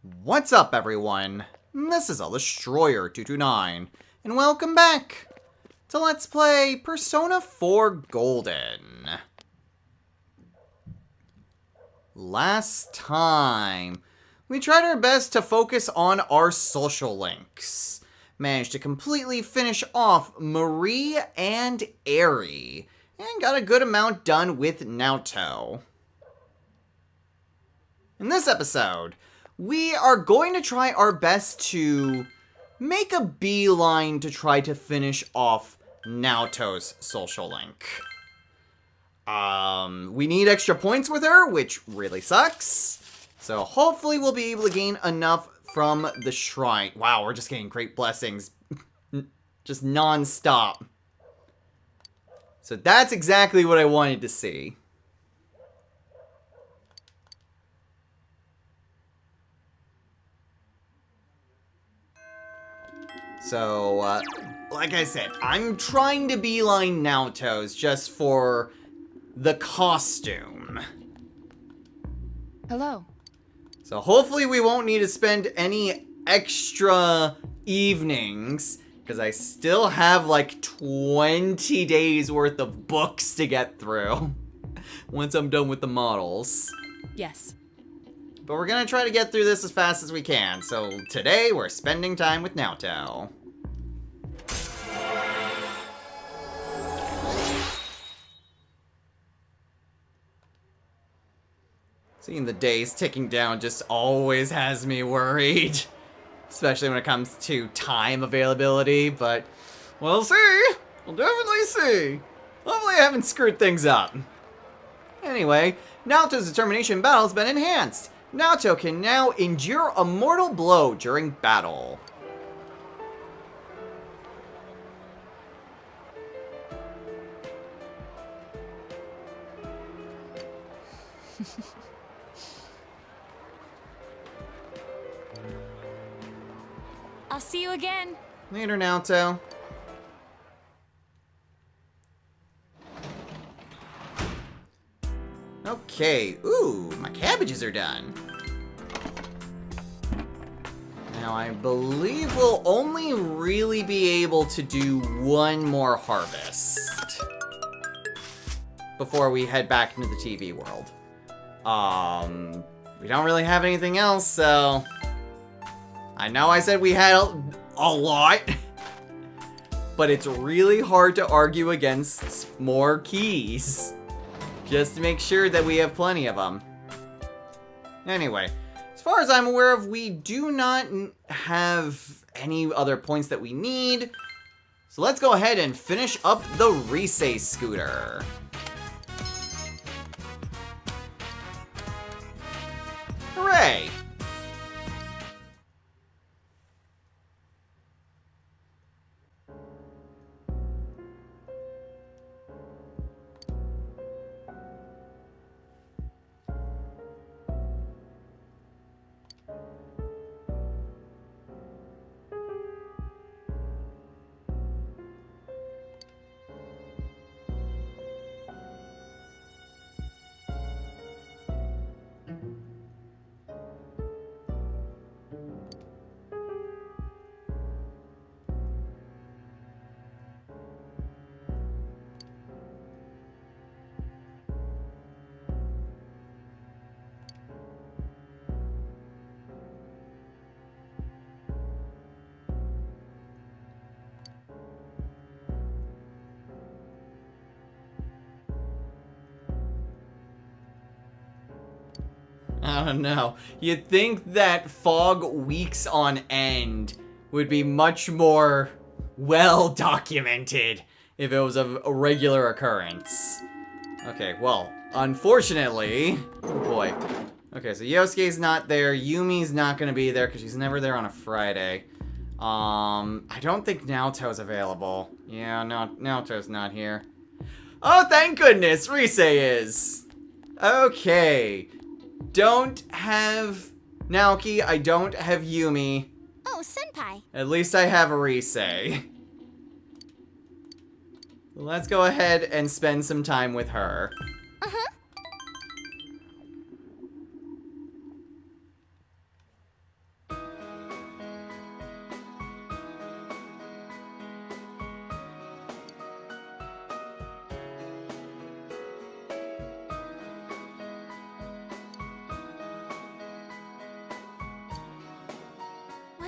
What's up, everyone? This is Destroyer229, and welcome back to Let's Play Persona 4 Golden. Last time, we tried our best to focus on our social links. Managed to completely finish off Marie and Eri, and got a good amount done with Naoto. In this episode, we are going to try our best to make a beeline to try to finish off Naoto's social link. We need extra points with her, which really sucks. So hopefully we'll be able to gain enough from the shrine. Wow, we're just getting great blessings. Just non-stop. So that's exactly what I wanted to see. So, like I said, I'm trying to beeline Naoto's just for the costume. Hello. So hopefully we won't need to spend any extra evenings, because I still have like 20 days worth of books to get through once I'm done with the models. Yes. But we're gonna try to get through this as fast as we can, so today we're spending time with Naoto. Seeing the days ticking down just always has me worried. Especially when it comes to time availability, but we'll see. We'll definitely see. Hopefully I haven't screwed things up. Anyway, Naoto's determination in battle has been enhanced. Naoto can now endure a mortal blow during battle. I'll see you again. Later, Naoto. Okay, ooh, my cabbages are done. Now, I believe we'll only really be able to do one more harvest before we head back into the TV world. We don't really have anything else, so I know I said we had a lot, but it's really hard to argue against more keys. Just to make sure that we have plenty of them. Anyway, as far as I'm aware of, we do not have any other points that we need. So let's go ahead and finish up the Rise scooter. Hooray! I don't know. You'd think that fog weeks on end would be much more well documented if it was a regular occurrence. Okay, well, unfortunately... Oh boy. Okay, so Yosuke's not there. Yumi's not gonna be there because she's never there on a Friday. I don't think Naoto's available. Yeah, no, Naoto's not here. Oh, thank goodness! Rise is! Okay. Don't have Naoki, I don't have Yumi. Oh, senpai. At least I have Rise. Let's go ahead and spend some time with her.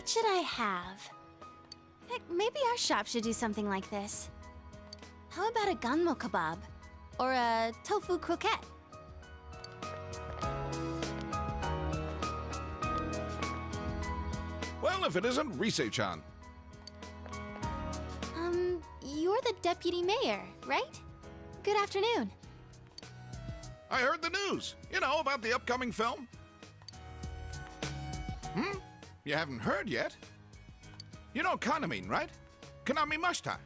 What should I have? Heck, maybe our shop should do something like this. How about a gunmo kebab? Or a tofu croquette? Well, if it isn't Rise-chan. You're the deputy mayor, right? Good afternoon. I heard the news. You know, about the upcoming film. You haven't heard yet? You know Kanamin, right? Kanami Mashita.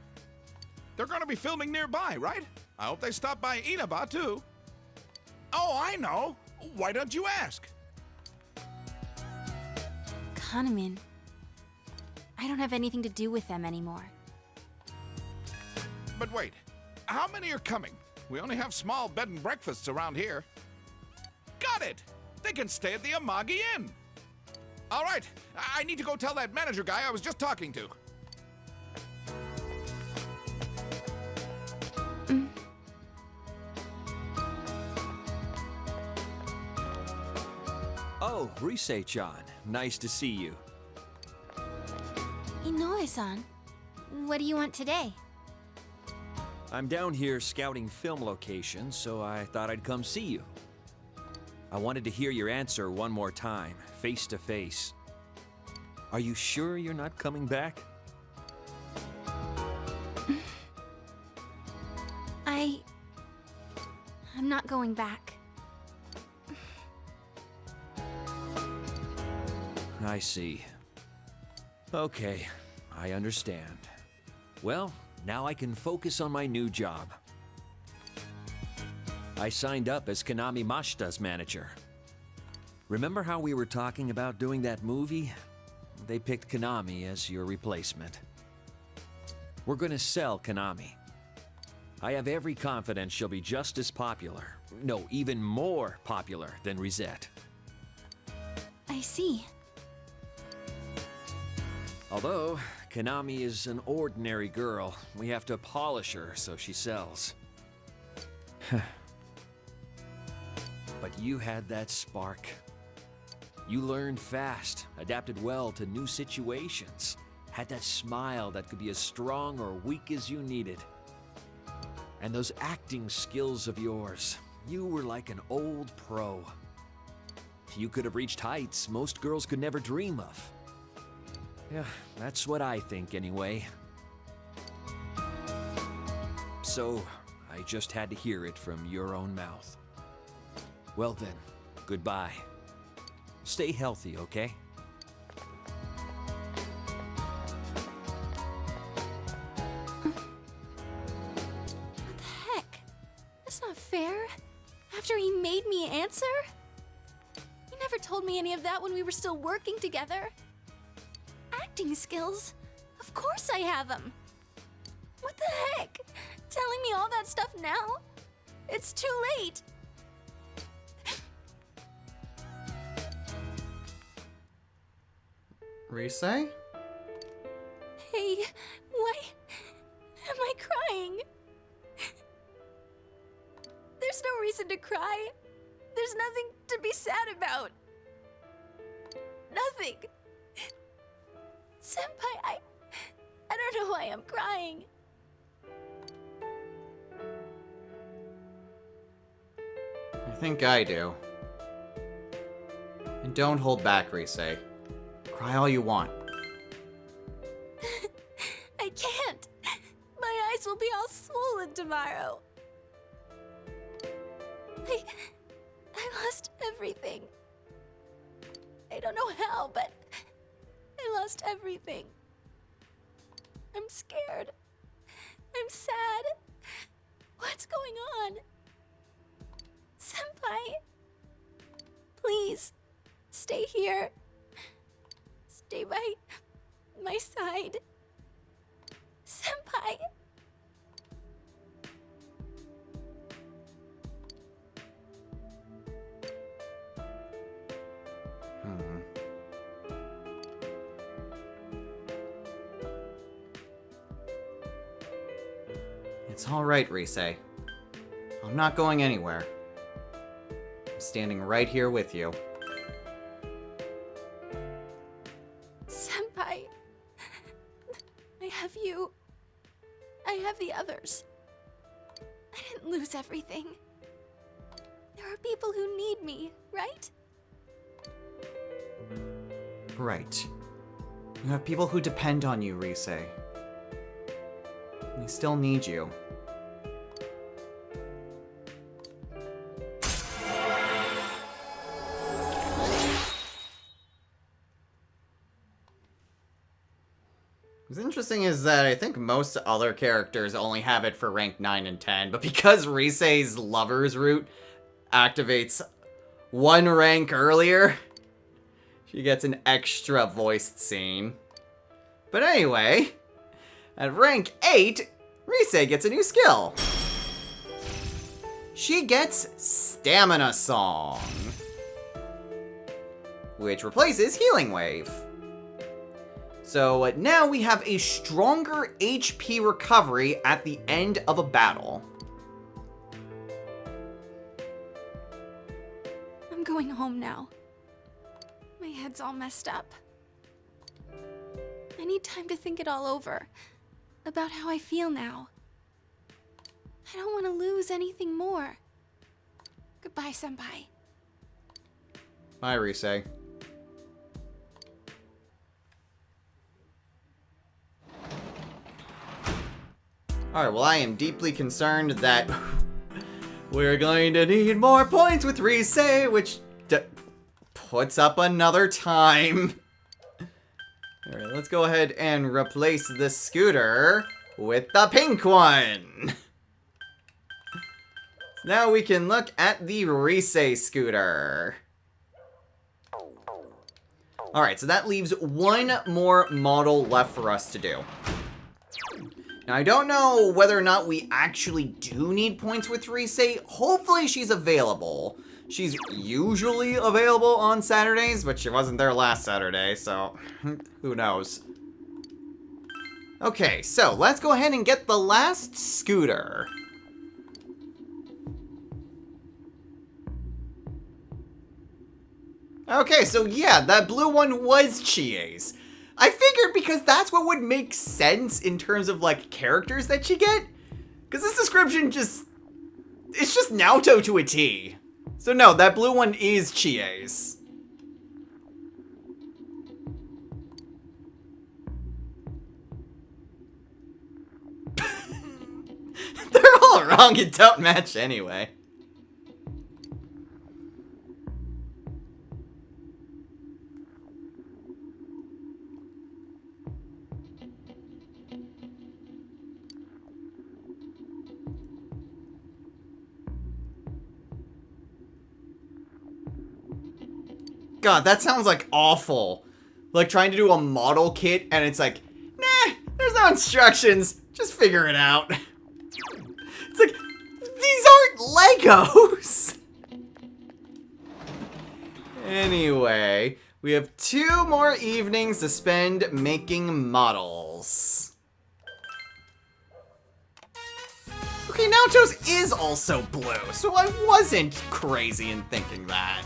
They're gonna be filming nearby, right? I hope they stop by Inaba, too. Oh, I know. Why don't you ask? Kanamin. I don't have anything to do with them anymore. But wait, how many are coming? We only have small bed and breakfasts around here. Got it! They can stay at the Amagi Inn. All right, I need to go tell that manager guy I was just talking to. Oh, Rise-chan. Nice to see you. Inoue-san, what do you want today? I'm down here scouting film locations, so I thought I'd come see you. I wanted to hear your answer one more time, face to face. Are you sure you're not coming back? I'm not going back. I see. Okay, I understand. Well, now I can focus on my new job. I signed up as Kanami Mashita's manager. Remember how we were talking about doing that movie? They picked Kanami as your replacement. We're gonna sell Kanami. I have every confidence she'll be just as popular, no, even more popular than Risette. I see. Although, Kanami is an ordinary girl, we have to polish her so she sells. But you had that spark. You learned fast, adapted well to new situations, had that smile that could be as strong or weak as you needed. And those acting skills of yours, you were like an old pro. You could have reached heights most girls could never dream of. Yeah, that's what I think anyway. So, I just had to hear it from your own mouth. Well then, goodbye. Stay healthy, okay? What the heck? That's not fair. After he made me answer? He never told me any of that when we were still working together. Acting skills? Of course I have them. What the heck? Telling me all that stuff now? It's too late. Rise? Hey, why am I crying? There's no reason to cry. There's nothing to be sad about. Nothing. Senpai, I don't know why I'm crying. I think I do. And don't hold back, Rise. Cry all you want. I can't. My eyes will be all swollen tomorrow. I lost everything. I don't know how, but I lost everything. I'm scared. I'm sad. What's going on? Senpai, please stay here. Stay by my side. Senpai. It's all right, Rise. I'm not going anywhere. I'm standing right here with you. Senpai. Senpai. I have you. I have the others. I didn't lose everything. There are people who need me, right? Right. You have people who depend on you, Rise. They still need you. What's interesting is that I think most other characters only have it for rank 9 and 10, but because Rise's lover's root activates one rank earlier, she gets an extra voiced scene. But anyway, at rank 8, Rise gets a new skill. She gets Stamina Song, which replaces Healing Wave. So now we have a stronger HP recovery at the end of a battle. I'm going home now. My head's all messed up. I need time to think it all over. About how I feel now. I don't want to lose anything more. Goodbye, Senpai. Bye, Rise. Alright, well I am deeply concerned that we're going to need more points with Rise, which puts up another time. Alright, let's go ahead and replace the scooter with the pink one. Now we can look at the Rise scooter. Alright, so that leaves one more model left for us to do. Now, I don't know whether or not we actually do need points with Rise. Hopefully she's available. She's usually available on Saturdays, but she wasn't there last Saturday, so who knows. Okay, so let's go ahead and get the last scooter. Okay, so yeah, that blue one was Chie's. I figured because that's what would make sense in terms of, like, characters that you get. Because this description it's just Naoto to a T. So no, that blue one is Chie's. They're all wrong and don't match anyway. God, that sounds like awful. Like trying to do a model kit and it's like, nah, there's no instructions. Just figure it out. It's like, these aren't Legos. Anyway, we have 2 more evenings to spend making models. Okay, Naoto's is also blue, so I wasn't crazy in thinking that.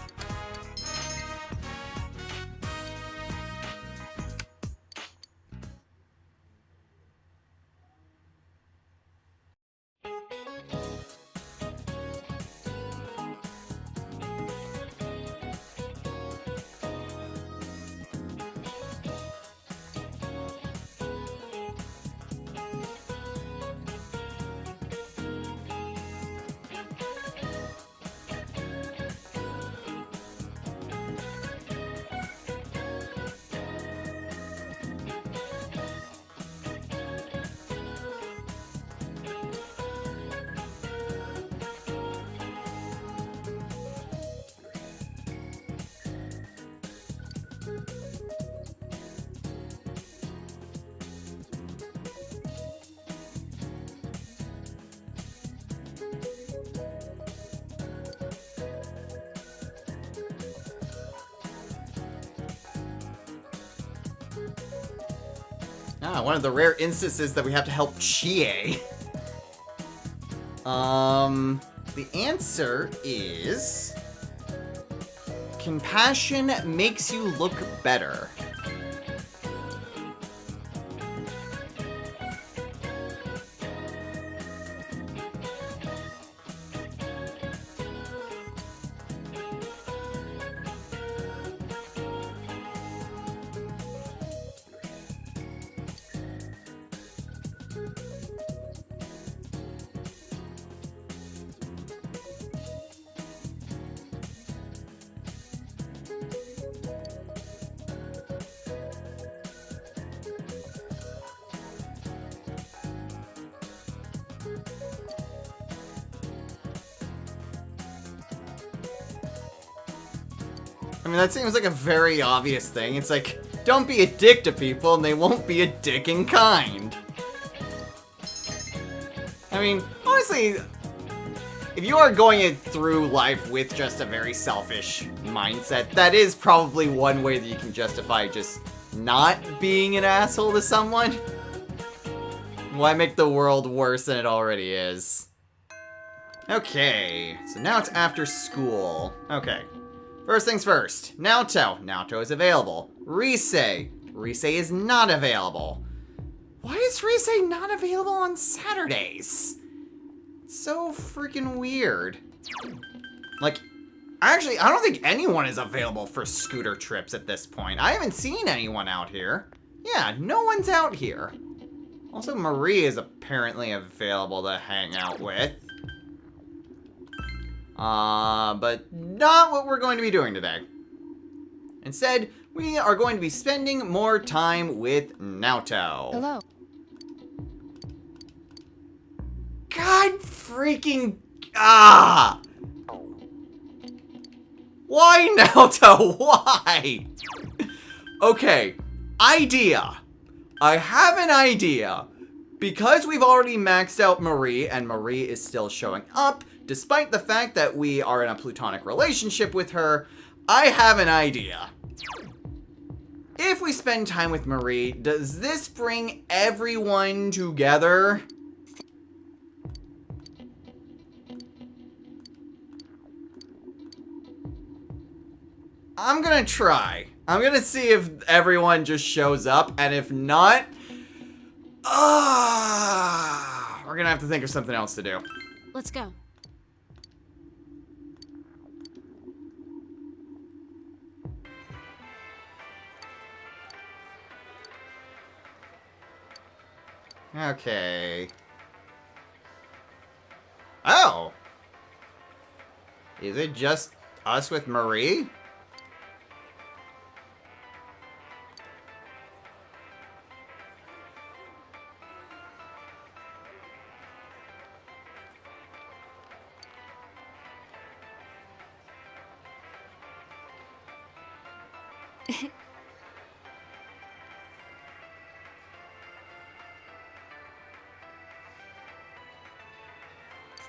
Ah, one of the rare instances that we have to help Chie. The answer is... compassion makes you look better. I mean, that seems like a very obvious thing. It's like, don't be a dick to people and they won't be a dick in kind. I mean, honestly, if you are going through life with just a very selfish mindset, that is probably one way that you can justify just not being an asshole to someone. Why make the world worse than it already is? Okay, so now it's after school. Okay. First things first. Naoto. Naoto is available. Rise. Rise is not available. Why is Rise not available on Saturdays? So freaking weird. Like, actually, I don't think anyone is available for scooter trips at this point. I haven't seen anyone out here. Yeah, no one's out here. Also, Marie is apparently available to hang out with. But not what we're going to be doing today. Instead, we are going to be spending more time with Naoto. Hello. God freaking... Ah! Why, Naoto? Why? Okay, idea. I have an idea. Because we've already maxed out Marie, and Marie is still showing up, despite the fact that we are in a platonic relationship with her, I have an idea. If we spend time with Marie, does this bring everyone together? I'm gonna try. I'm gonna see if everyone just shows up, and if not, we're gonna have to think of something else to do. Let's go. Okay. Oh! Is it just us with Marie?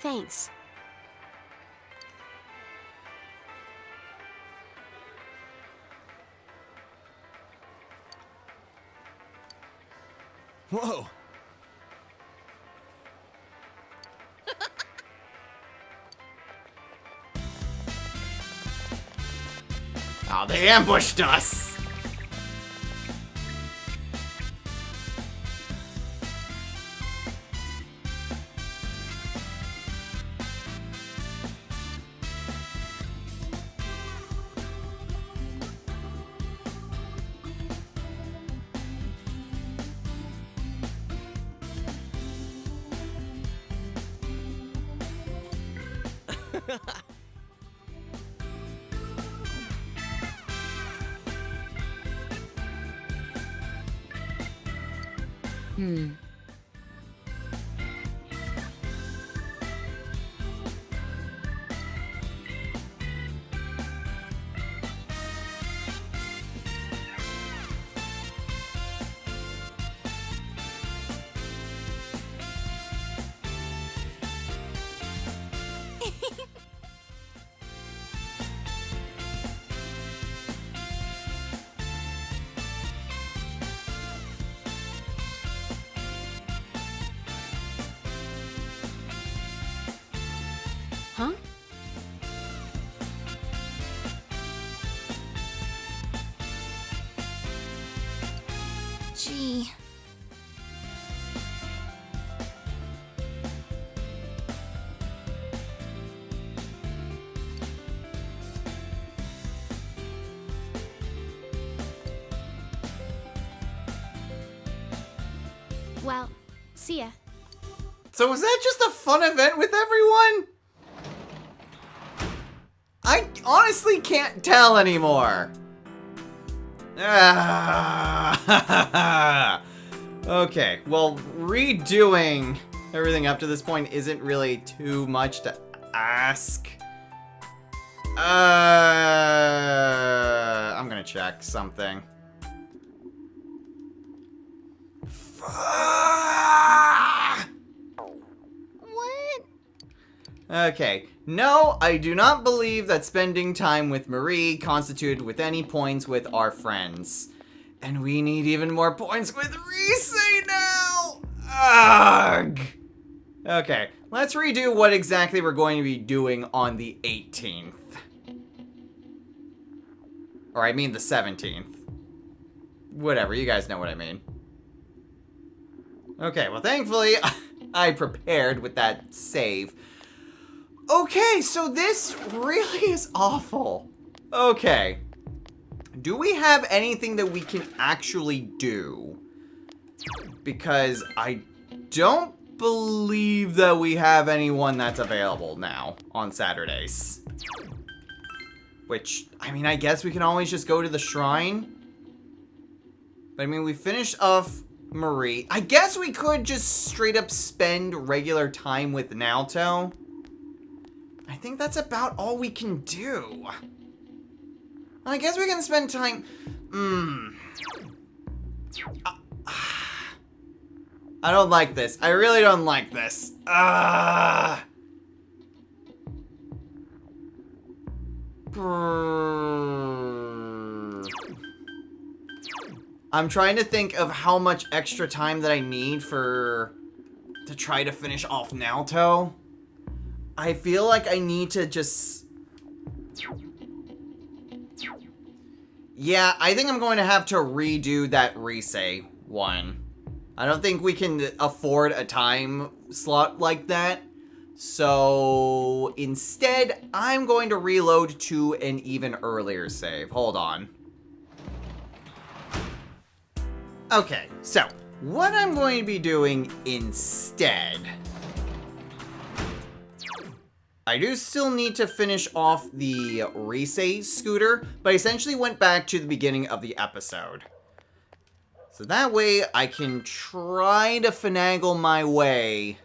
Thanks. Whoa! Oh, they ambushed us! Huh? Gee. Well, see ya. So was that just a fun event with everyone? I honestly can't tell anymore. Okay, well, redoing everything up to this point isn't really too much to ask. I'm gonna check something. What? Okay. No, I do not believe that spending time with Marie constituted with any points with our friends. And we need even more points with Rise now! Ugh! Okay, let's redo what exactly we're going to be doing on the 18th. Or I mean the 17th. Whatever, you guys know what I mean. Okay, well thankfully, I prepared with that save. Okay, so this really is awful. Okay. Do we have anything that we can actually do? Because I don't believe that we have anyone that's available now on Saturdays. Which, I mean, I guess we can always just go to the shrine. But I mean, we finished off Marie. I guess we could just straight up spend regular time with Naoto. I think that's about all we can do. I guess we can spend time... I don't like this. I really don't like this. I'm trying to think of how much extra time that I need to try to finish off Naoto. I feel like I need to just... Yeah, I think I'm going to have to redo that Rise one. I don't think we can afford a time slot like that. So instead, I'm going to reload to an even earlier save. Hold on. Okay, so what I'm going to be doing instead... I do still need to finish off the Rise scooter, but I essentially went back to the beginning of the episode. So that way I can try to finagle my way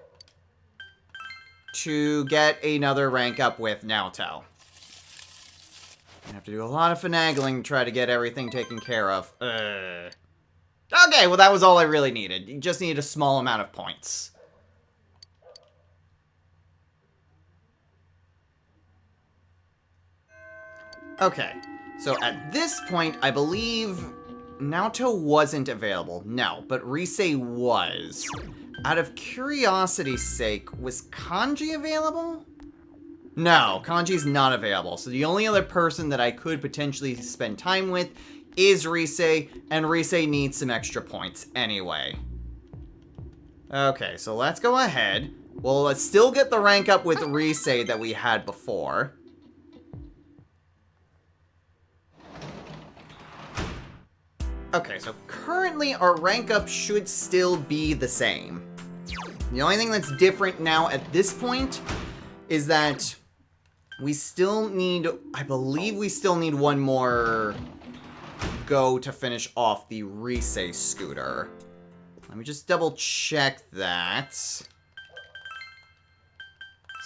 to get another rank up with Naoto. I have to do a lot of finagling to try to get everything taken care of. Okay, well that was all I really needed. You just needed a small amount of points. Okay, so at this point, I believe Naoto wasn't available. No, but Rise was. Out of curiosity's sake, was Kanji available? No, Kanji's not available. So the only other person that I could potentially spend time with is Rise, and Rise needs some extra points anyway. Okay, so let's go ahead. Well, let's still get the rank up with Rise that we had before. Okay, so currently our rank up should still be the same. The only thing that's different now at this point is that we still need, I believe we still need one more go to finish off the Rise scooter. Let me just double check that.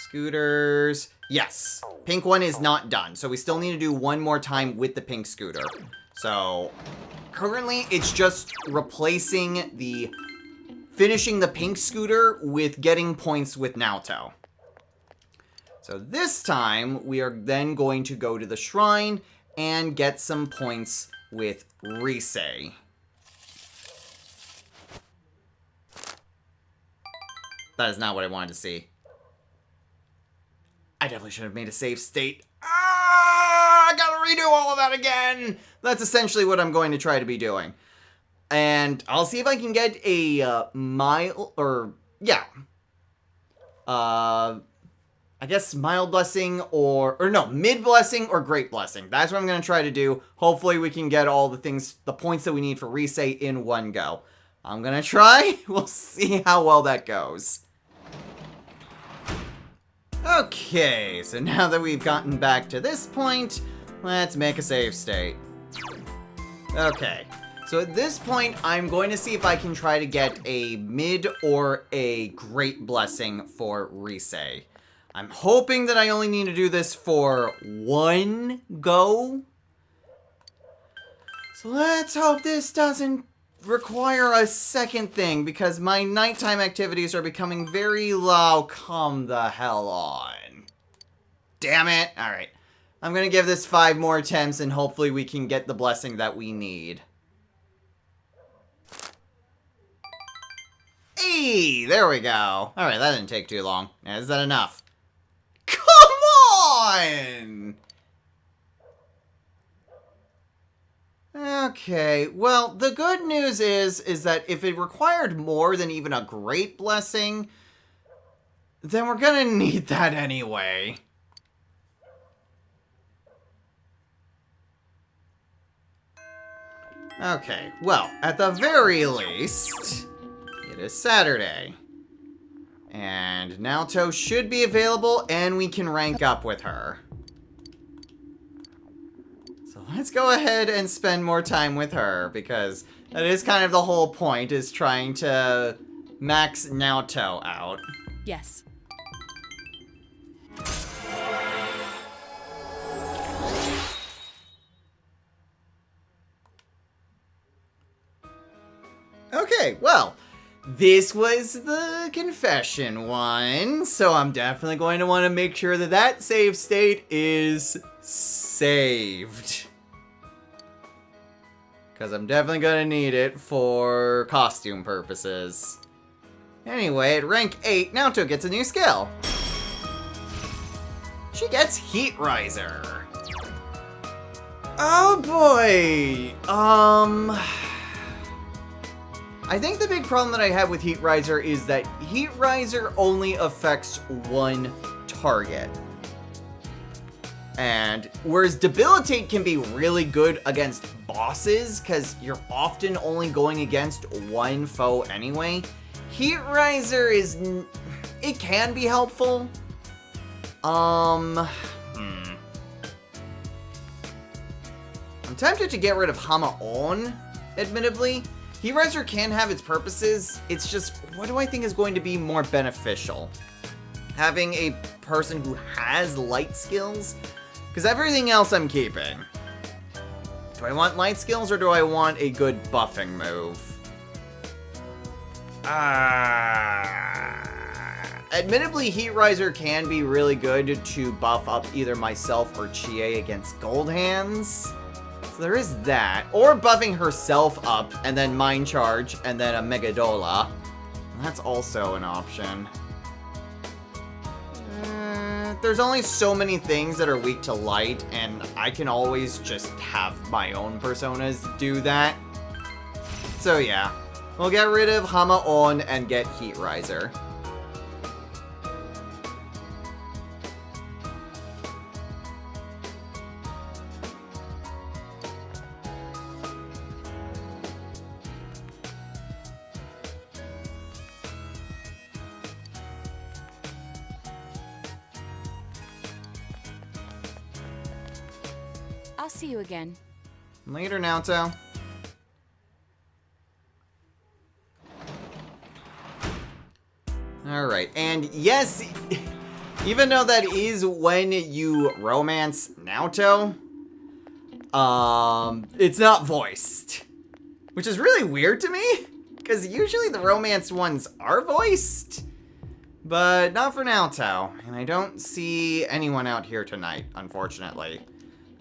Scooters. Yes, pink one is not done, so we still need to do one more time with the pink scooter. So currently it's just finishing the pink scooter with getting points with Naoto. So this time we are then going to go to the shrine and get some points with Rise. That is not what I wanted to see. I definitely should have made a save state. I gotta redo all of that again! That's essentially what I'm going to try to be doing. And I'll see if I can get a mild blessing or no, mid blessing or great blessing. That's what I'm going to try to do. Hopefully we can get all the points that we need for Rise in one go. I'm going to try. We'll see how well that goes. Okay, so now that we've gotten back to this point, let's make a save state. Okay, so at this point, I'm going to see if I can try to get a mid or a great blessing for Rise. I'm hoping that I only need to do this for one go. So let's hope this doesn't require a second thing, because my nighttime activities are becoming very low. Come the hell on. Damn it. Alright. I'm gonna give this 5 more attempts, and hopefully we can get the blessing that we need. Hey, there we go. Alright, that didn't take too long. Is that enough? Come on! Okay, well, the good news is that if it required more than even a great blessing, then we're gonna need that anyway. Okay, well, at the very least, it is Saturday. And Naoto should be available, and we can rank up with her. So let's go ahead and spend more time with her, because that is kind of the whole point, is trying to max Naoto out. Yes. Okay, well, this was the confession one, so I'm definitely going to want to make sure that that save state is saved. Because I'm definitely going to need it for costume purposes. Anyway, at rank 8, Naoto gets a new skill. She gets Heat Riser. Oh boy! I think the big problem that I have with Heat Riser is that Heat Riser only affects one target. And whereas Debilitate can be really good against bosses, because you're often only going against one foe anyway, Heat Riser is... it can be helpful. I'm tempted to get rid of Hama-on, admittedly. Heat Riser can have its purposes, it's just, what do I think is going to be more beneficial? Having a person who has light skills? Because everything else I'm keeping. Do I want light skills, or do I want a good buffing move? Admittedly, Heat Riser can be really good to buff up either myself or Chie against Gold Hands. So there is that. Or buffing herself up, and then Mind Charge, and then a Megadola. That's also an option. There's only so many things that are weak to light, and I can always just have my own personas do that. So yeah, we'll get rid of Hama-on and get Heat Riser. I'll see you again. Later, Naoto. Alright, and yes, even though that is when you romance Naoto, it's not voiced. Which is really weird to me, because usually the romance ones are voiced. But not for Naoto, and I don't see anyone out here tonight, unfortunately.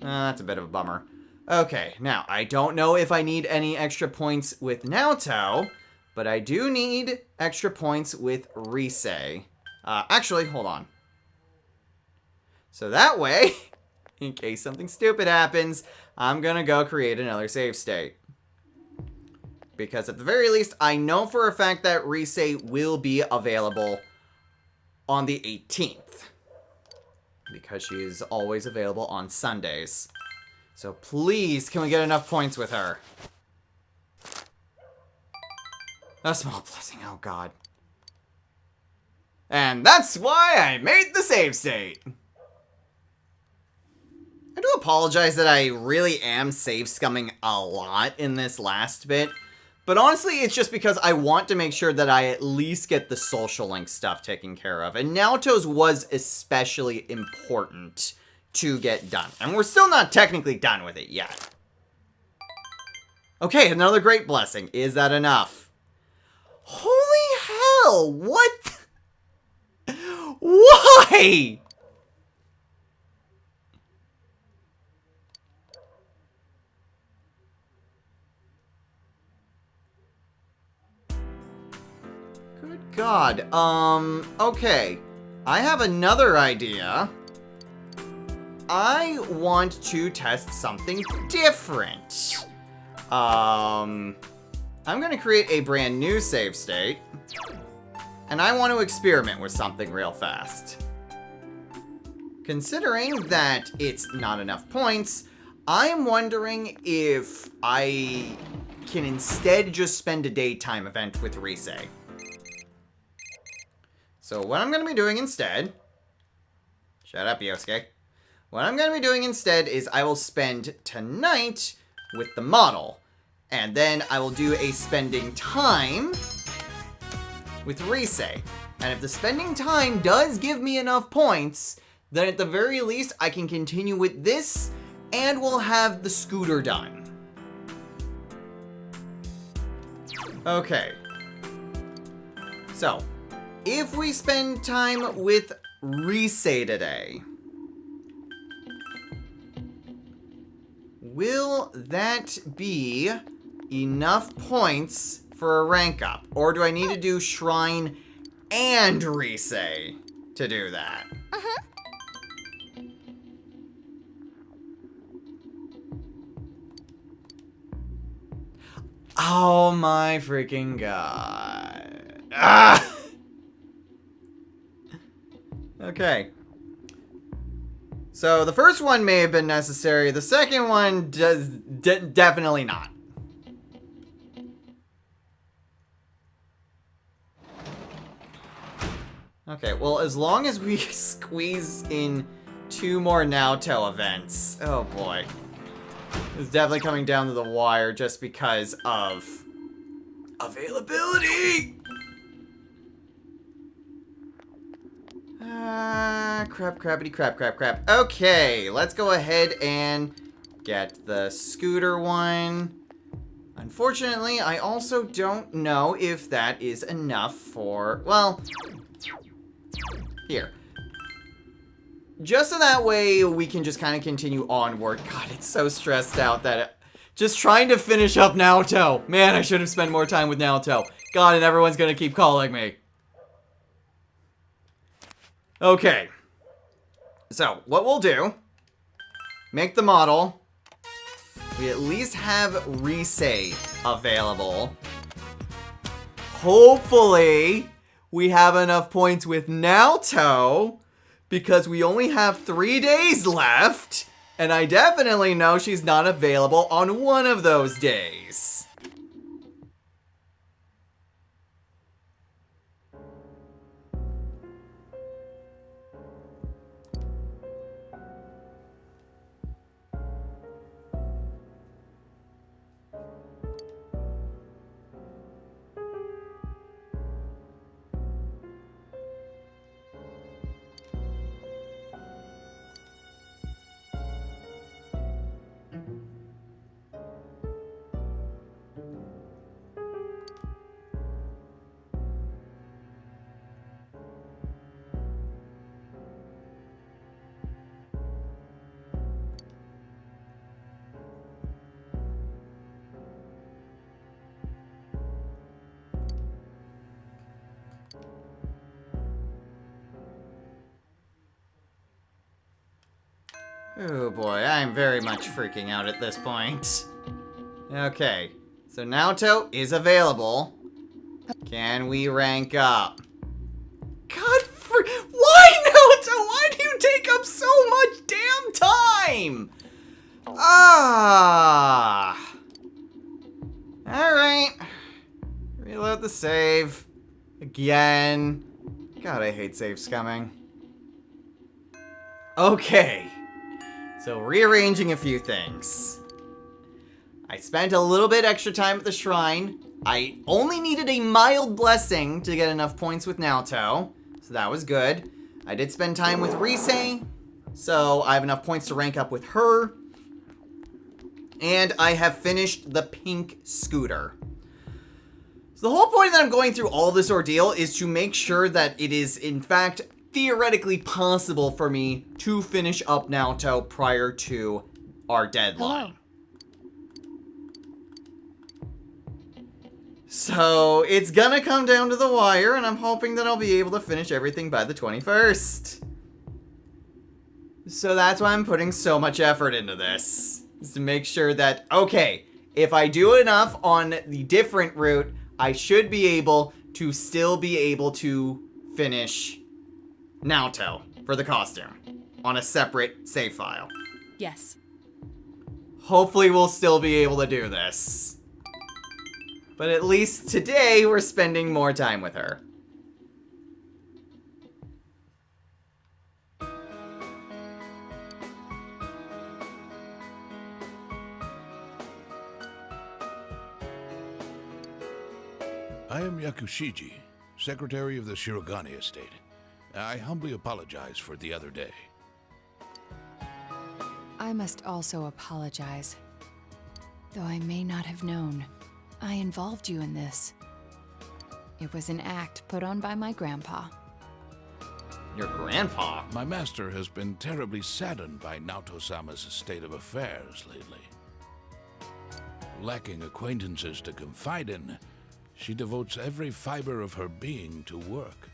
That's a bit of a bummer. Okay, now, I don't know if I need any extra points with Naoto, but I do need extra points with Rise. Actually, hold on. So that way, in case something stupid happens, I'm gonna go create another save state. Because at the very least, I know for a fact that Rise will be available on the 18th. Because she is always available on Sundays. So please, can we get enough points with her? A small blessing, oh god. And that's why I made the save state. I do apologize that I really am save scumming a lot in this last bit. But honestly, it's just because I want to make sure that I at least get the social link stuff taken care of. And Naoto's was especially important to get done. And we're still not technically done with it yet. Okay, another great blessing. Is that enough? Holy hell! What? Why? Good God. Okay. I have another idea. I want to test something different. I'm gonna create a brand new save state. And I want to experiment with something real fast. Considering that it's not enough points, I'm wondering if I can instead just spend a daytime event with Risei. So what I'm going to be doing instead... Shut up, Yosuke. What I'm going to be doing instead is I will spend tonight with the model. And then I will do a spending time with Risei. And if the spending time does give me enough points, then at the very least I can continue with this and we'll have the scooter done. Okay. So, if we spend time with Risei today, will that be enough points for a rank up? Or do I need to do Shrine and Risei to do that? Uh-huh. Oh my freaking god. Ah! Okay. So the first one may have been necessary. The second one does definitely not. Okay, well, as long as we squeeze in 2 more Naoto events. Oh boy. It's definitely coming down to the wire just because of availability. Crap. Okay, let's go ahead and get the scooter one. Unfortunately, I also don't know if that is enough for, well, here. Just so that way we can just kind of continue onward. God, it's so stressed out that just trying to finish up Naoto. Man, I should have spent more time with Naoto. God, and everyone's gonna keep calling me. Okay. So, what we'll do, make the model. We at least have Risei available. Hopefully, we have enough points with Naoto, because we only have 3 days left, and I definitely know she's not available on one of those days. Oh boy, I'm very much freaking out at this point. Okay, so Naoto is available. Can we rank up? God, why Naoto? Why do you take up so much damn time? Ah. Alright. Reload the save. Again. God, I hate save scumming. Okay. So, rearranging a few things. I spent a little bit extra time at the shrine. I only needed a mild blessing to get enough points with Naoto, so that was good. I did spend time with Rise, so I have enough points to rank up with her. And I have finished the pink scooter. So the whole point that I'm going through all this ordeal is to make sure that it is, in fact, theoretically possible for me to finish up Naoto prior to our deadline. Hello. So it's gonna come down to the wire, and I'm hoping that I'll be able to finish everything by the 21st. So that's why I'm putting so much effort into this, is to make sure that, okay, if I do enough on the different route, I should be able to still be able to finish Naoto for the costume on a separate save file. Yes. Hopefully we'll still be able to do this. But at least today we're spending more time with her. I am Yakushiji, Secretary of the Shirogane Estate. I humbly apologize for the other day. I must also apologize. Though I may not have known, I involved you in this. It was an act put on by my grandpa. Your grandpa? My master has been terribly saddened by Naoto-sama's state of affairs lately. Lacking acquaintances to confide in, she devotes every fiber of her being to work.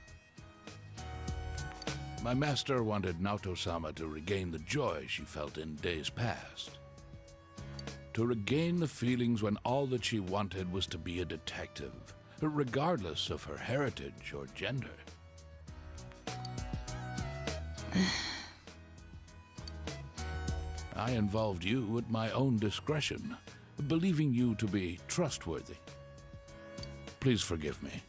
My master wanted Naoto-sama to regain the joy she felt in days past. To regain the feelings when all that she wanted was to be a detective, regardless of her heritage or gender. I involved you at my own discretion, believing you to be trustworthy. Please forgive me.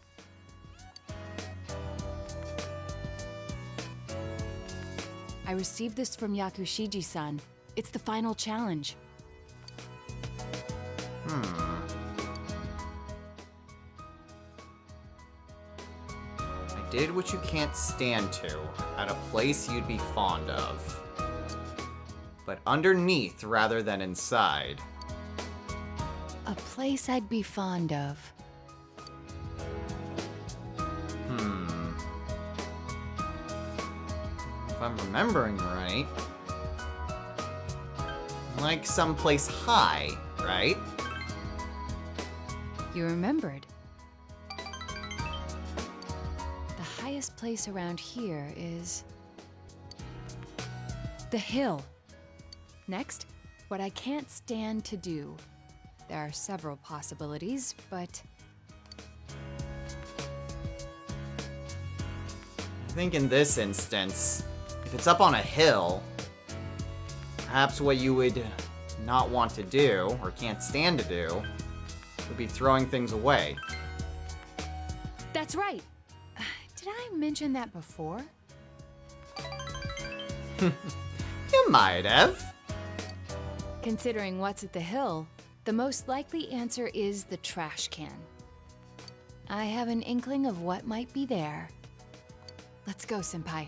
I received this from Yakushiji-san. It's the final challenge. I did what you can't stand to, at a place you'd be fond of. But underneath rather than inside. A place I'd be fond of. If I'm remembering right, like someplace high, right? You remembered. The highest place around here is the hill. Next, what I can't stand to do. There are several possibilities, but I think in this instance, if it's up on a hill, perhaps what you would not want to do, or can't stand to do, would be throwing things away. that's right. Did I mention that before? You might have. Considering what's at the hill, the most likely answer is the trash can. I have an inkling of what might be there. Let's go, Senpai.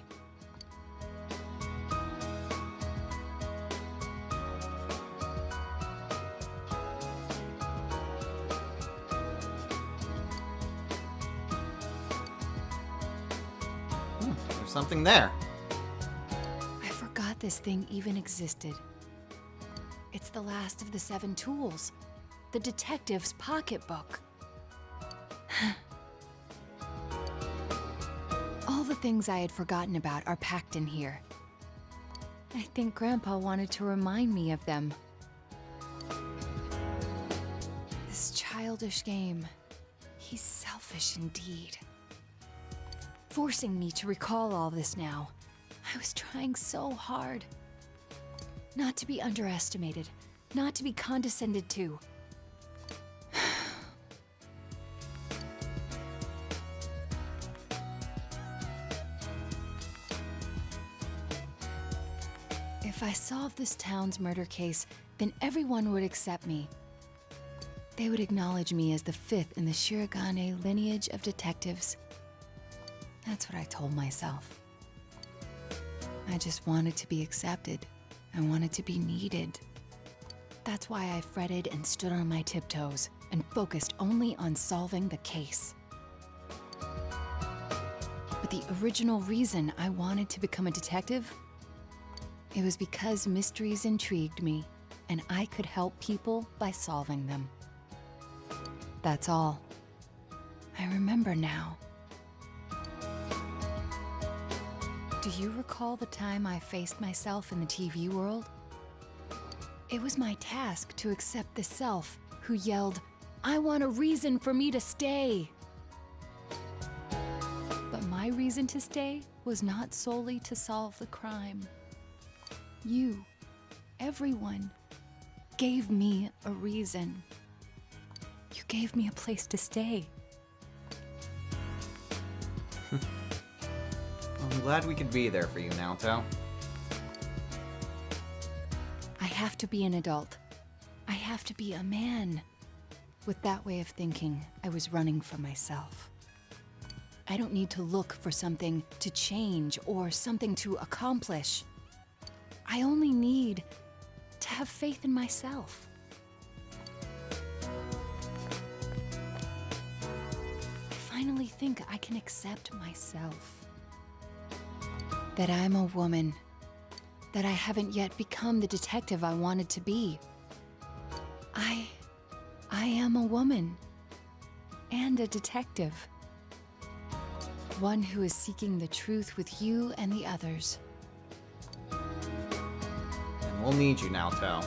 There's something there. I forgot this thing even existed. It's the last of the 7 tools. The detective's pocketbook. All the things I had forgotten about are packed in here. I think Grandpa wanted to remind me of them. This childish game. He's selfish indeed. Forcing me to recall all this now. I was trying so hard. Not to be underestimated, not to be condescended to. If I solve this town's murder case, then everyone would accept me. they would acknowledge me as the 5th in the Shirogane lineage of detectives. That's what I told myself. I just wanted to be accepted. I wanted to be needed. That's why I fretted and stood on my tiptoes and focused only on solving the case. But the original reason I wanted to become a detective, it was because mysteries intrigued me and I could help people by solving them. That's all. I remember now. Do you recall the time I faced myself in the TV world? It was my task to accept the self who yelled, "I want a reason for me to stay." But my reason to stay was not solely to solve the crime. You, everyone, gave me a reason. You gave me a place to stay. I'm glad we could be there for you, Naoto. I have to be an adult. I have to be a man. With that way of thinking, I was running for myself. I don't need to look for something to change or something to accomplish. I only need to have faith in myself. I finally think I can accept myself. That I'm a woman. That I haven't yet become the detective I wanted to be. I am a woman. And a detective. One who is seeking the truth with you and the others. And we'll need you, Naoto.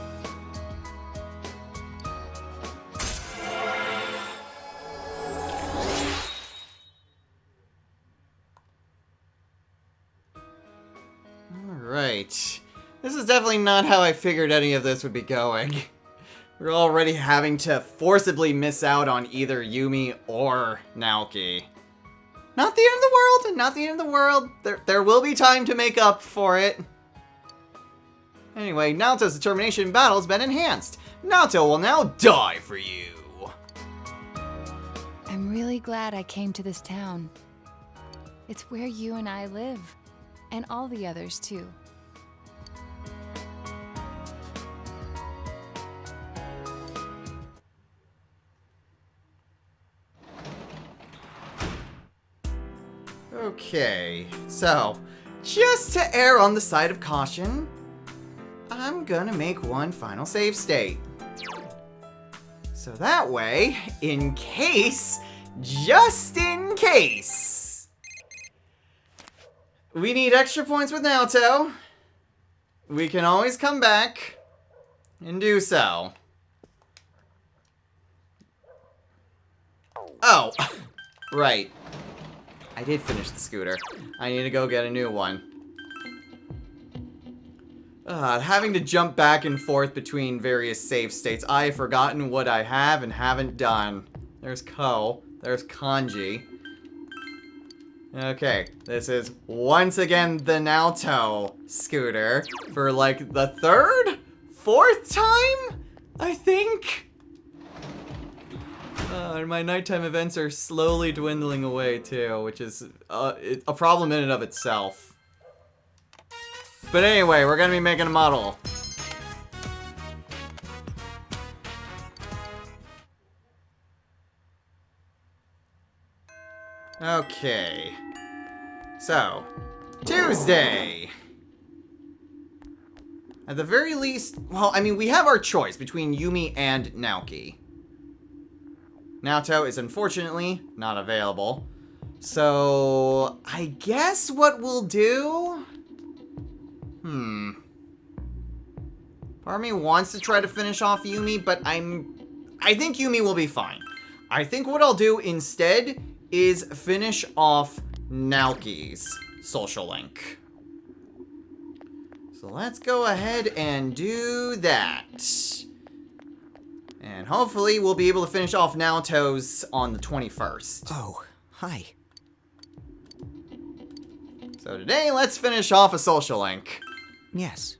Alright. This is definitely not how I figured any of this would be going. We're already having to forcibly miss out on either Yumi or Naoki. Not the end of the world, not the end of the world. There will be time to make up for it. Anyway, Naoto's determination in battle has been enhanced. Naoto will now die for you. I'm really glad I came to this town. It's where you and I live. And all the others, too. Okay, so, just to err on the side of caution, I'm gonna make one final save state. So that way, in case, just in case, we need extra points with Naoto, we can always come back and do so. Oh, right. I did finish the scooter. I need to go get a new one. Having to jump back and forth between various save states. I have forgotten what I have and haven't done. There's Ko. There's Kanji. Okay, this is once again the Naoto scooter for like the 3rd? 4th time? I think? And my nighttime events are slowly dwindling away too, which is a problem in and of itself. But anyway, we're gonna be making a model. Okay. So, Tuesday. At the very least, well, I mean, we have our choice between Yumi and Naoki. Naoto is unfortunately not available. So, I guess what we'll do... Part of me wants to try to finish off Yumi, but I think Yumi will be fine. I think what I'll do instead is finish off Naoki's social link. So let's go ahead and do that. And hopefully we'll be able to finish off Naoto's on the 21st. Oh, hi. So today, let's finish off a social link. Yes.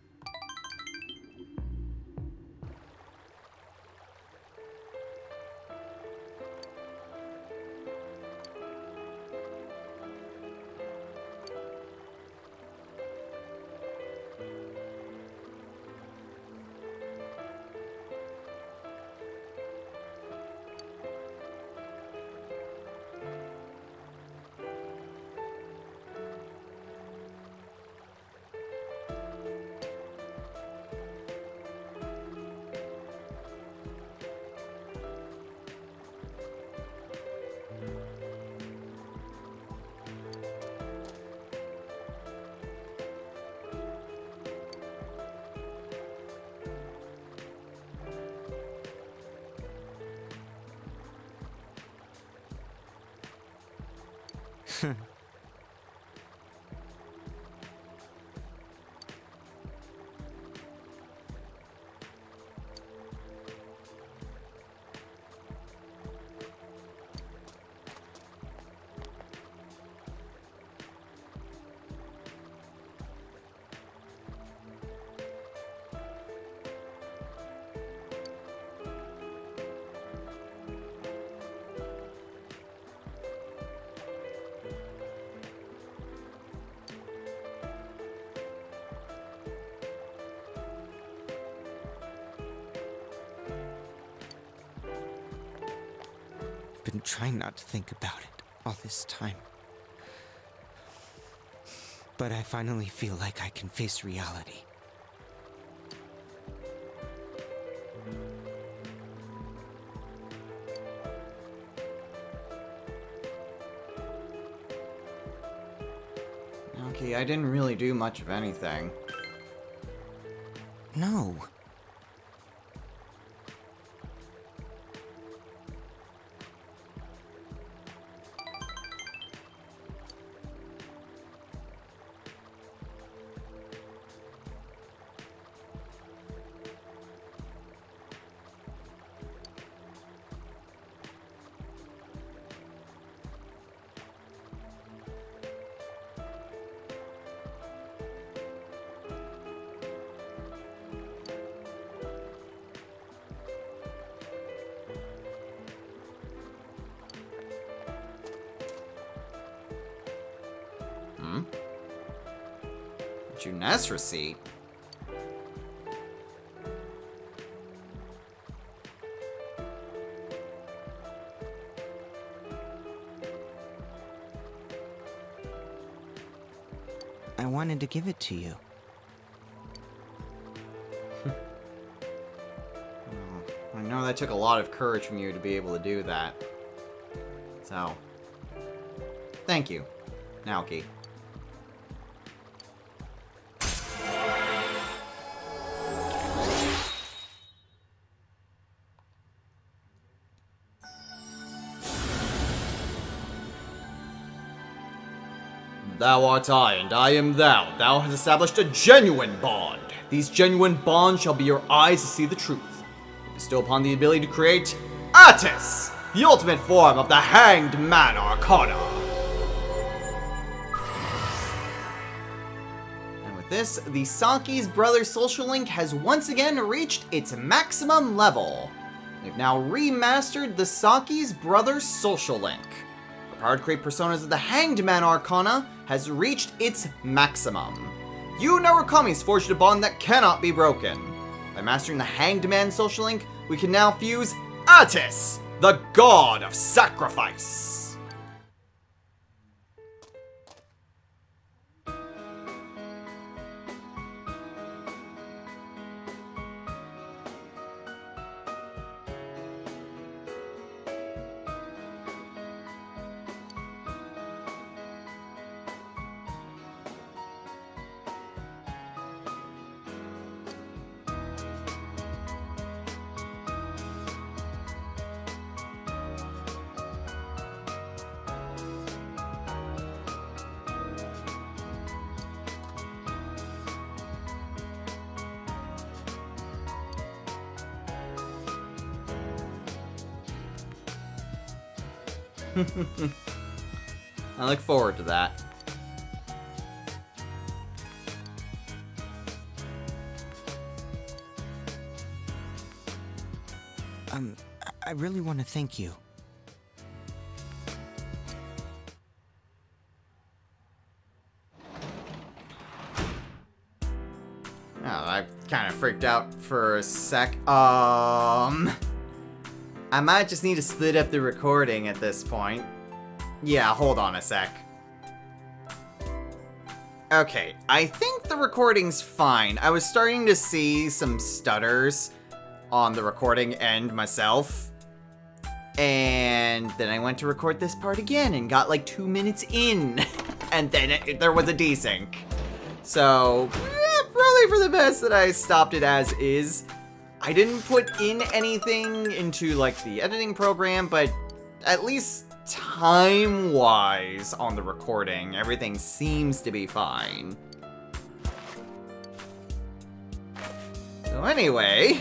Been trying not to think about it all this time. But I finally feel like I can face reality. Okay, I didn't really do much of anything. No. Juness receipt? I wanted to give it to you. I know that took a lot of courage from you to be able to do that. So, thank you, Naoki. Thou art I, and I am thou. Thou hast established a genuine bond. These genuine bonds shall be your eyes to see the truth. Bestow upon the ability to create Attis, the ultimate form of the Hanged Man Arcana. And with this, the Saki's Brother Social Link has once again reached its maximum level. They've now remastered the Saki's Brother Social Link. The power to create personas of the Hanged Man Arcana has reached its maximum. You Narukami's forged a bond that cannot be broken. By mastering the Hanged Man Social Link, we can now fuse Attis, the God of Sacrifice. I look forward to that. I really want to thank you. Oh, I kind of freaked out for a sec. I might just need to split up the recording at this point. Yeah, hold on a sec. Okay, I think the recording's fine. I was starting to see some stutters on the recording end myself. And then I went to record this part again and got like 2 minutes in. And then there was a desync. So, probably for the best that I stopped it as is. I didn't put in anything into like the editing program, but at least time-wise on the recording, everything seems to be fine. So anyway,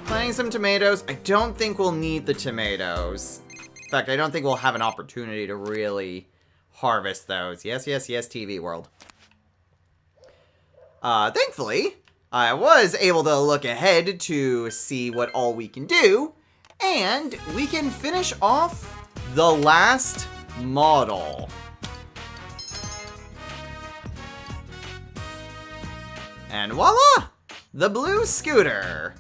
planting some tomatoes. I don't think we'll need the tomatoes. In fact, I don't think we'll have an opportunity to really harvest those. Yes, yes, yes, TV world. Thankfully, I was able to look ahead to see what all we can do, and we can finish off the last model. And voila! The blue scooter.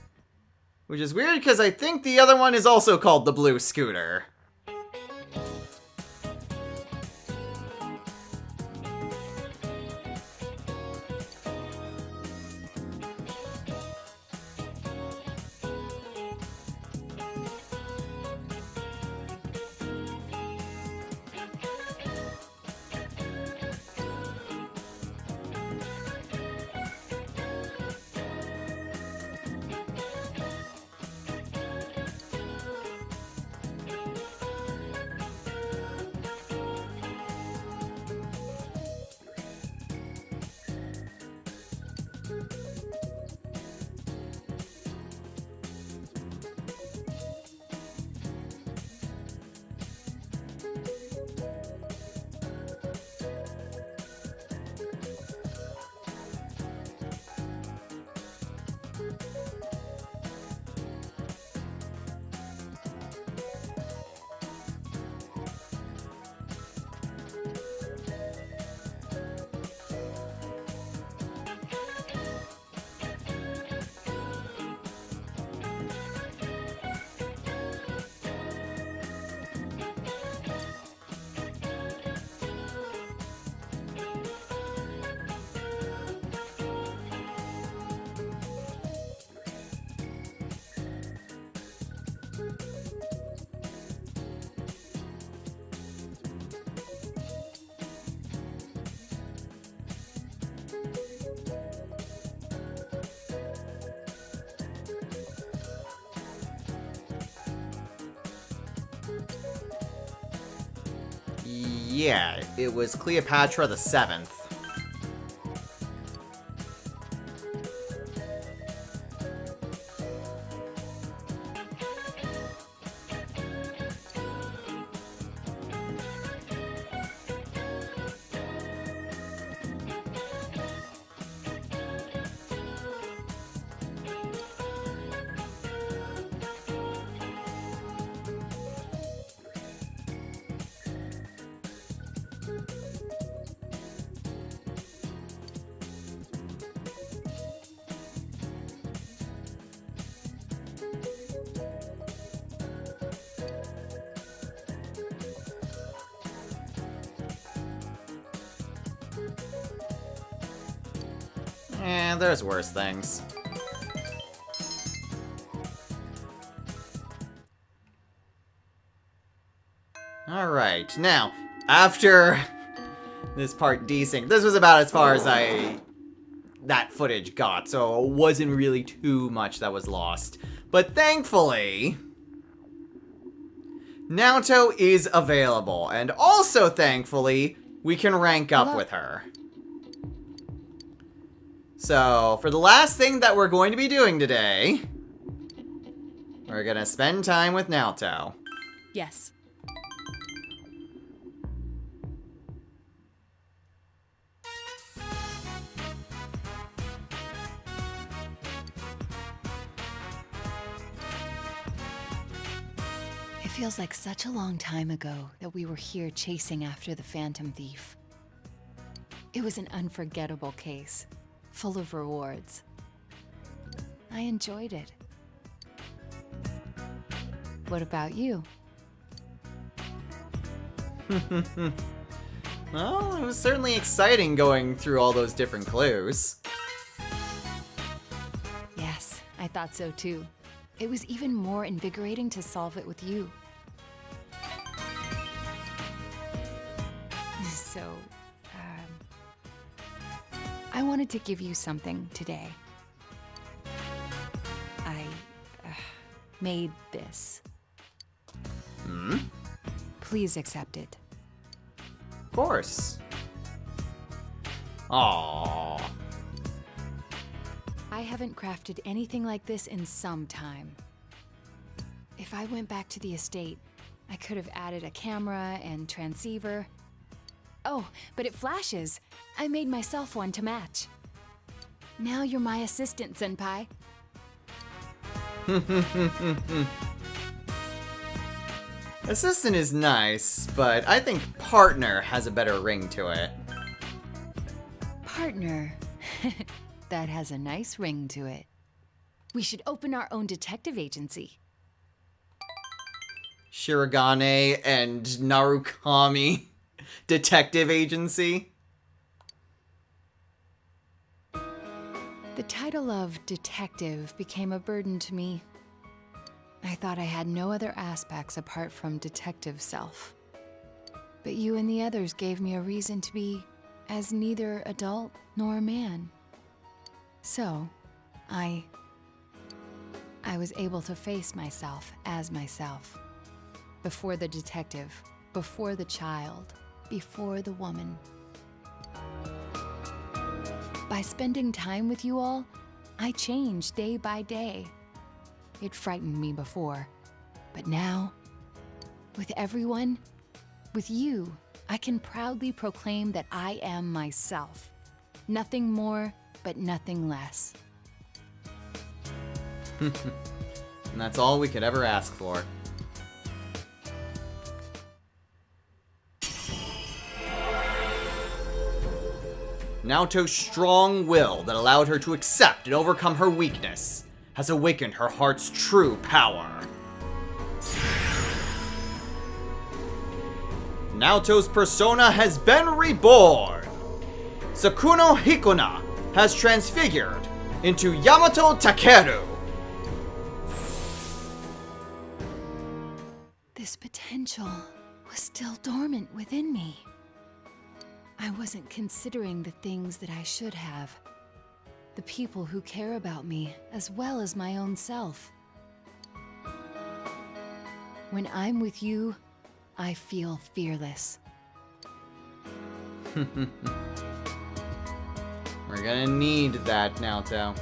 Which is weird because I think the other one is also called the blue scooter. Yeah, it was Cleopatra the 7th. There's worse things. Alright, now, after this part desync, this was about as far as that footage got, so it wasn't really too much that was lost. But thankfully, Naoto is available, and also thankfully, we can rank up with her. So, for the last thing that we're going to be doing today, we're gonna spend time with Naoto. Yes. It feels like such a long time ago that we were here chasing after the Phantom Thief. It was an unforgettable case, full of rewards. I enjoyed it. What about you? Well, it was certainly exciting going through all those different clues. Yes, I thought so too. It was even more invigorating to solve it with you. So, I wanted to give you something today. I made this. Please accept it. Of course. Aww. I haven't crafted anything like this in some time. If I went back to the estate, I could have added a camera and transceiver. Oh, but it flashes. I made myself one to match. Now you're my assistant, Senpai. Assistant is nice, but I think partner has a better ring to it. Partner. That has a nice ring to it. We should open our own detective agency. Shirogane and Narukami Detective Agency. The title of detective became a burden to me. I thought I had no other aspects apart from detective self. But you and the others gave me a reason to be as neither adult nor man. So, I was able to face myself as myself. Before the detective, before the child, before the woman. By spending time with you all, I changed day by day. It frightened me before, but now, with everyone, with you, I can proudly proclaim that I am myself. Nothing more, but nothing less. And that's all we could ever ask for. Naoto's strong will that allowed her to accept and overcome her weakness has awakened her heart's true power. Naoto's persona has been reborn. Sakuno Hikona has transfigured into Yamato Takeru. This potential was still dormant within me. I wasn't considering the things that I should have. The people who care about me, as well as my own self. When I'm with you, I feel fearless. We're gonna need that, Naoto.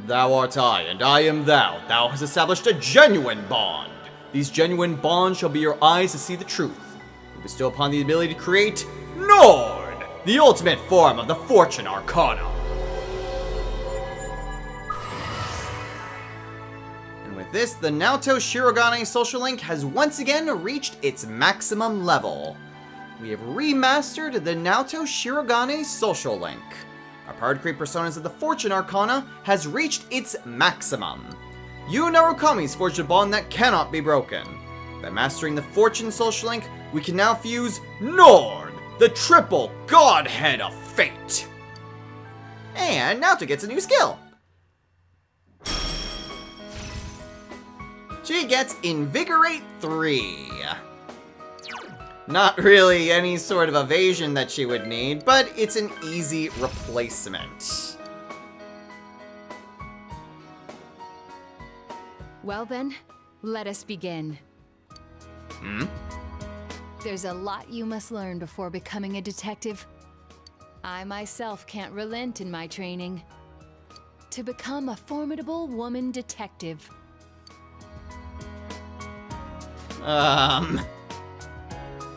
Thou art I, and I am thou. Thou hast established a genuine bond. These genuine bonds shall be your eyes to see the truth. We bestow upon the ability to create Nord, the ultimate form of the Fortune Arcana. And with this, the Naoto Shirogane social link has once again reached its maximum level. We have remastered the Naoto Shirogane social link. Our power to create personas of the Fortune Arcana has reached its maximum. You and Narukami's forged a bond that cannot be broken. By mastering the Fortune social link, we can now fuse Nord, the triple godhead of fate. And Naoto gets a new skill. She gets Invigorate 3. Not really any sort of evasion that she would need, but it's an easy replacement. Well then, let us begin. There's a lot you must learn before becoming a detective. I myself can't relent in my training. To become a formidable woman detective.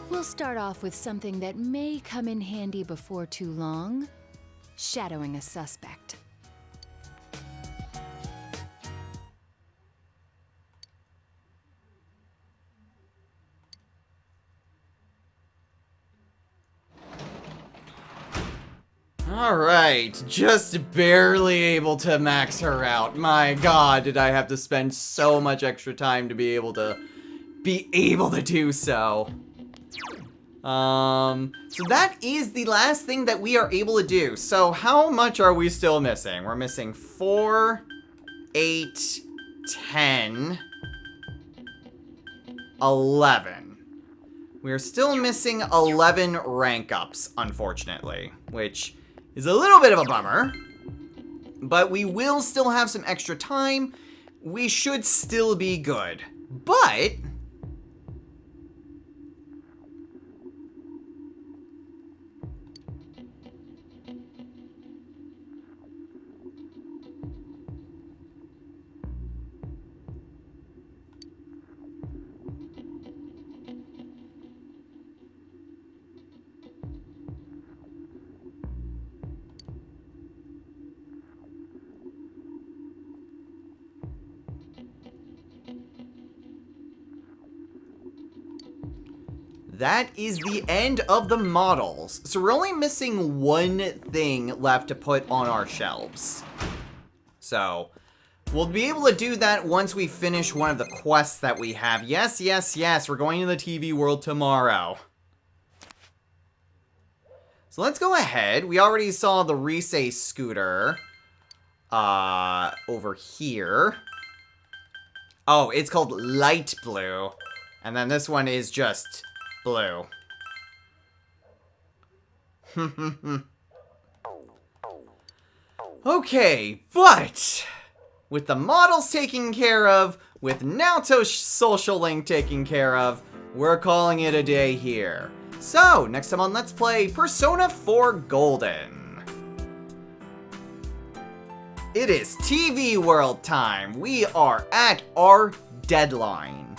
We'll start off with something that may come in handy before too long. Shadowing a suspect. Alright, just barely able to max her out. My god, did I have to spend so much extra time to be able to do so. So that is the last thing that we are able to do. So how much are we still missing? We're missing 4, 8, 10, 11. We're still missing 11 rank ups, unfortunately, which is a little bit of a bummer. But we will still have some extra time. We should still be good. But that is the end of the models. So we're only missing one thing left to put on our shelves. So we'll be able to do that once we finish one of the quests that we have. Yes, yes, yes, we're going to the TV world tomorrow. So let's go ahead. We already saw the Rise scooter over here. Oh, it's called light blue. And then this one is just blue. Okay, but with the models taken care of, with Naoto's social link taken care of, we're calling it a day here. So, next time on Let's Play Persona 4 Golden. It is TV World time. We are at our deadline.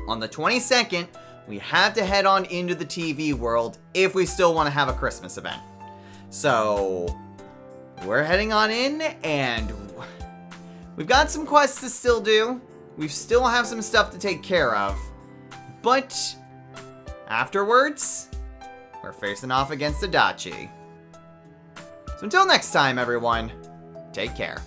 On the 22nd, we have to head on into the TV world if we still want to have a Christmas event. So, we're heading on in, and we've got some quests to still do. We still have some stuff to take care of. But afterwards, we're facing off against Adachi. So until next time, everyone, take care.